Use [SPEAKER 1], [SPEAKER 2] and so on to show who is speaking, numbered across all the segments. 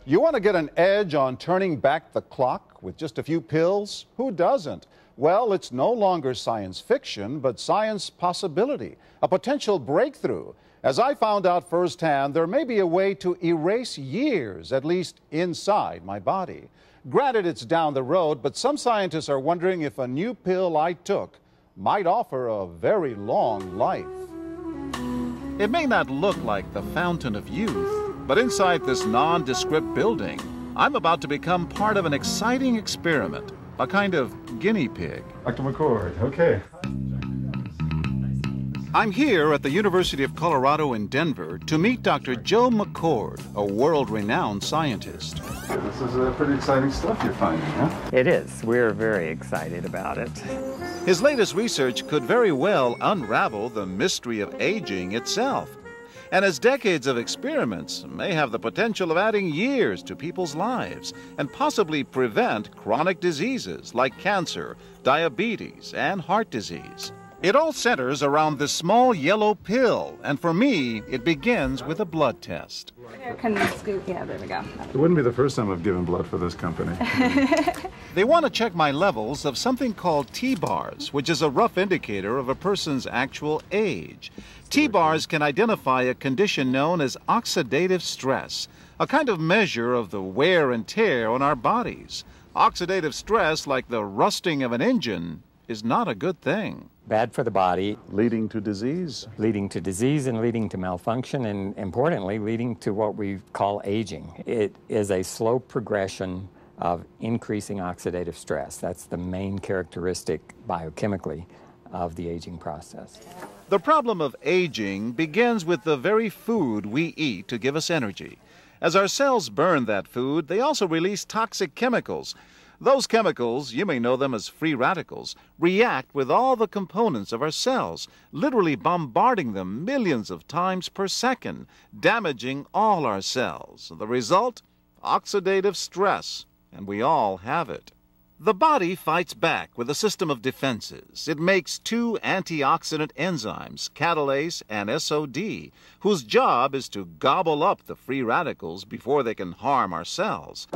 [SPEAKER 1] You want to get an edge on turning back the clock with just a few pills? Who doesn't? Well, it's no longer science fiction, but science possibility, a potential breakthrough. As I found out firsthand, there may be a way to erase years, at least inside my body. Granted, it's down the road, but some scientists are wondering if a new pill I took might offer a very long life. It may not look like the fountain of youth, but inside this nondescript building, I'm about to become part of an exciting experiment, a kind of guinea pig.
[SPEAKER 2] Dr. McCord, okay.
[SPEAKER 1] I'm here at the University of Colorado in Denver to meet Dr. Joe McCord, a world-renowned scientist.
[SPEAKER 2] This is pretty exciting stuff you're finding, huh?
[SPEAKER 3] It is. We're very excited about it.
[SPEAKER 1] His latest research could very well unravel the mystery of aging itself. And his decades of experiments may have the potential of adding years to people's lives and possibly prevent chronic diseases like cancer, diabetes, and heart disease. It all centers around this small yellow pill, and for me, it begins with a blood test.
[SPEAKER 4] Can you scoop? Yeah, there we go.
[SPEAKER 2] It wouldn't be the first time I've given blood for this company.
[SPEAKER 1] They want to check my levels of something called T-bars, which is a rough indicator of a person's actual age. T-bars can identify a condition known as oxidative stress, a kind of measure of the wear and tear on our bodies. Oxidative stress, like the rusting of an engine, is not a good thing.
[SPEAKER 3] Bad for the body.
[SPEAKER 1] Leading to disease.
[SPEAKER 3] Leading to disease and leading to malfunction, and importantly, leading to what we call aging. It is a slow progression of increasing oxidative stress. That's the main characteristic biochemically of the aging process.
[SPEAKER 1] The problem of aging begins with the very food we eat to give us energy. As our cells burn that food, they also release toxic chemicals. Those chemicals, you may know them as free radicals, react with all the components of our cells, literally bombarding them millions of times per second, damaging all our cells. The result? Oxidative stress, and we all have it. The body fights back with a system of defenses. It makes two antioxidant enzymes, catalase and SOD, whose job is to gobble up the free radicals before they can harm our cells.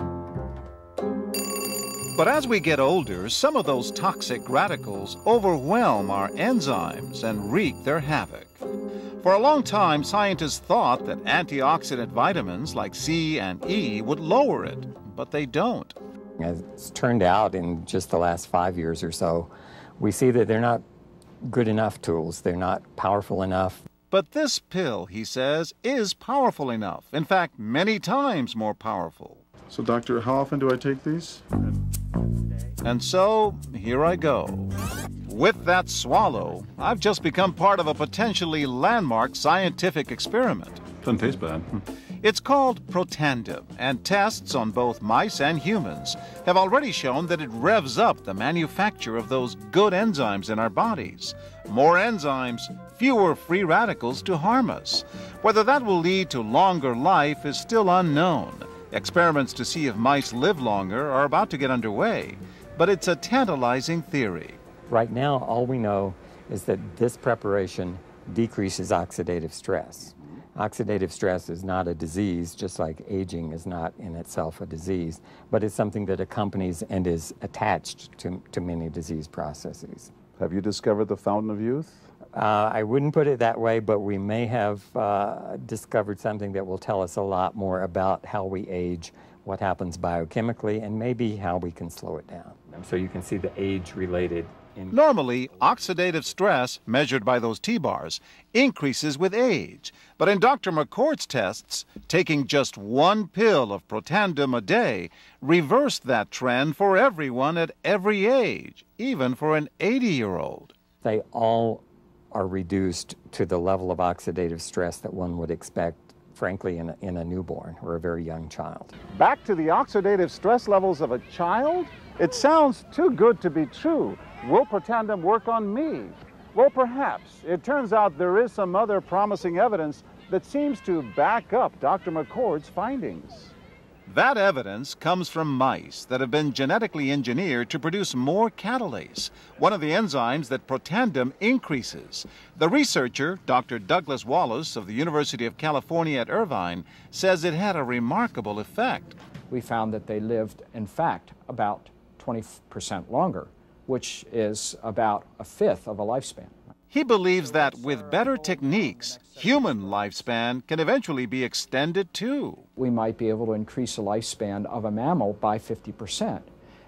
[SPEAKER 1] But as we get older, some of those toxic radicals overwhelm our enzymes and wreak their havoc. For a long time, scientists thought that antioxidant vitamins like C and E would lower it, but they don't.
[SPEAKER 3] As it's turned out in just the last 5 years or so, we see that they're not good enough tools. They're not powerful enough.
[SPEAKER 1] But this pill, he says, is powerful enough. In fact, many times more powerful.
[SPEAKER 2] So, doctor, how often do I take these?
[SPEAKER 1] And so, here I go. With that swallow, I've just become part of a potentially landmark scientific experiment.
[SPEAKER 2] Doesn't taste bad.
[SPEAKER 1] It's called Protandim, and tests on both mice and humans have already shown that it revs up the manufacture of those good enzymes in our bodies. More enzymes, fewer free radicals to harm us. Whether that will lead to longer life is still unknown. Experiments to see if mice live longer are about to get underway, but it's a tantalizing theory.
[SPEAKER 3] Right now, all we know is that this preparation decreases oxidative stress. Oxidative stress is not a disease, just like aging is not in itself a disease, but it's something that accompanies and is attached to many disease processes.
[SPEAKER 2] Have you discovered the fountain of youth?
[SPEAKER 3] I wouldn't put it that way, but we may have discovered something that will tell us a lot more about how we age, what happens biochemically, and maybe how we can slow it down. So you can see the age-related.
[SPEAKER 1] Normally, oxidative stress, measured by those T-bars, increases with age. But in Dr. McCord's tests, taking just one pill of Protandim a day reversed that trend for everyone at every age, even for an 80-year-old.
[SPEAKER 3] They all are reduced to the level of oxidative stress that one would expect, frankly, in a newborn or a very young child.
[SPEAKER 1] Back to the oxidative stress levels of a child? It sounds too good to be true. Will Protandim work on me? Well, perhaps. It turns out there is some other promising evidence that seems to back up Dr. McCord's findings. That evidence comes from mice that have been genetically engineered to produce more catalase, one of the enzymes that Protandim increases. The researcher, Dr. Douglas Wallace of the University of California at Irvine, says it had a remarkable effect.
[SPEAKER 5] We found that they lived, in fact, about 20% longer, which is about a fifth of a lifespan.
[SPEAKER 1] He believes that with better techniques, human lifespan can eventually be extended too.
[SPEAKER 5] We might be able to increase the lifespan of a mammal by 50%.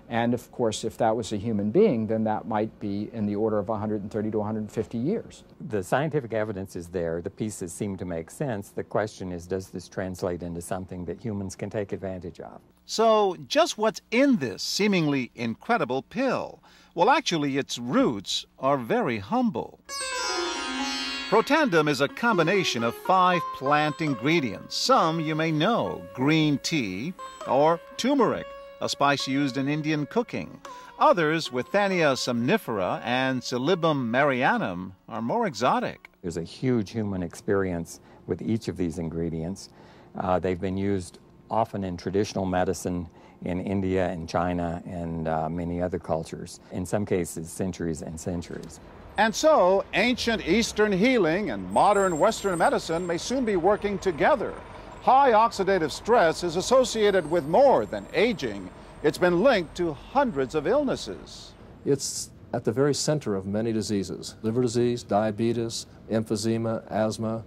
[SPEAKER 5] And of course, if that was a human being, then that might be in the order of 130 to 150 years.
[SPEAKER 3] The scientific evidence is there. The pieces seem to make sense. The question is, does this translate into something that humans can take advantage of?
[SPEAKER 1] So, just what's in this seemingly incredible pill? Well, actually, its roots are very humble. Protandim is a combination of 5 plant ingredients. Some you may know: green tea or turmeric, a spice used in Indian cooking. Others, Withania somnifera and Silybum marianum, are more exotic.
[SPEAKER 3] There's a huge human experience with each of these ingredients. They've been used often in traditional medicine in India and China and many other cultures, in some cases centuries and centuries.
[SPEAKER 1] And so, ancient Eastern healing and modern Western medicine may soon be working together. High oxidative stress is associated with more than aging. It's been linked to hundreds of illnesses.
[SPEAKER 6] It's at the very center of many diseases: liver disease, diabetes, emphysema, asthma.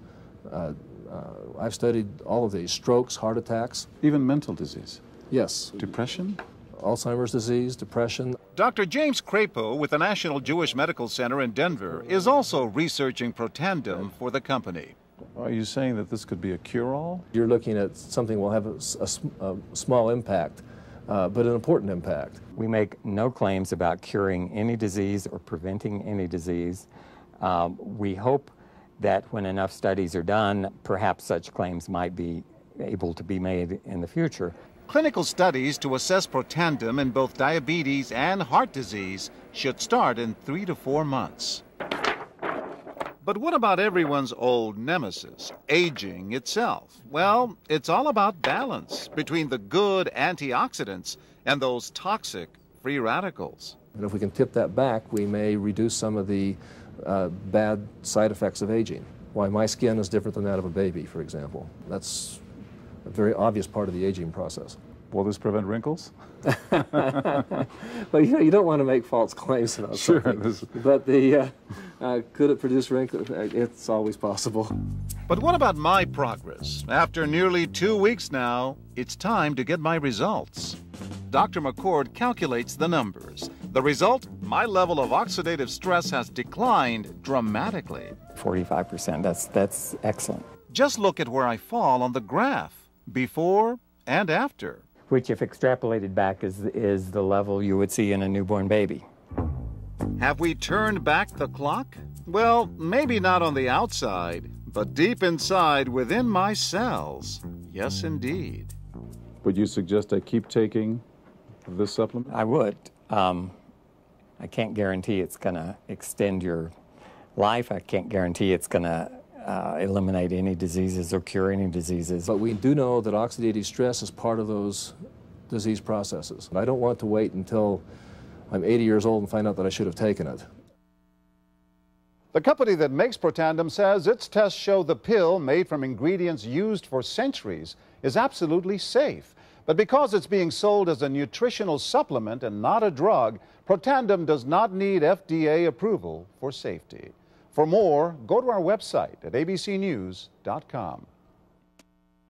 [SPEAKER 6] I've studied all of these: strokes, heart attacks.
[SPEAKER 2] Even mental disease.
[SPEAKER 6] Yes.
[SPEAKER 2] Depression?
[SPEAKER 6] Alzheimer's disease, depression.
[SPEAKER 1] Dr. James Crapo with the National Jewish Medical Center in Denver is also researching Protandim for the company.
[SPEAKER 2] Are you saying that this could be a cure-all?
[SPEAKER 6] You're looking at something will have a small impact, but an important impact.
[SPEAKER 3] We make no claims about curing any disease or preventing any disease. We hope that when enough studies are done, perhaps such claims might be able to be made in the future.
[SPEAKER 1] Clinical studies to assess Protandim in both diabetes and heart disease should start in 3 to 4 months. But what about everyone's old nemesis, aging itself? Well, it's all about balance between the good antioxidants and those toxic free radicals.
[SPEAKER 6] And if we can tip that back, we may reduce some of the bad side effects of aging. Why my skin is different than that of a baby, for example. That's a very obvious part of the aging process.
[SPEAKER 2] Will this prevent wrinkles?
[SPEAKER 6] Well, you don't want to make false claims about something. But could it produce wrinkles? It's always possible.
[SPEAKER 1] But what about my progress? After nearly 2 weeks now, it's time to get my results. Dr. McCord calculates the numbers. The result? My level of oxidative stress has declined dramatically.
[SPEAKER 3] 45%, that's excellent.
[SPEAKER 1] Just look at where I fall on the graph, before and after.
[SPEAKER 3] Which, if extrapolated back, is the level you would see in a newborn baby.
[SPEAKER 1] Have we turned back the clock? Well, maybe not on the outside, but deep inside within my cells. Yes, indeed.
[SPEAKER 2] Would you suggest I keep taking this supplement?
[SPEAKER 3] I would. I can't guarantee it's going to extend your life. I can't guarantee it's going to eliminate any diseases or cure any diseases.
[SPEAKER 6] But we do know that oxidative stress is part of those disease processes. I don't want to wait until I'm 80 years old and find out that I should have taken it.
[SPEAKER 1] The company that makes Protandim says its tests show the pill, made from ingredients used for centuries, is absolutely safe. But because it's being sold as a nutritional supplement and not a drug, Protandim does not need FDA approval for safety. For more, go to our website at abcnews.com.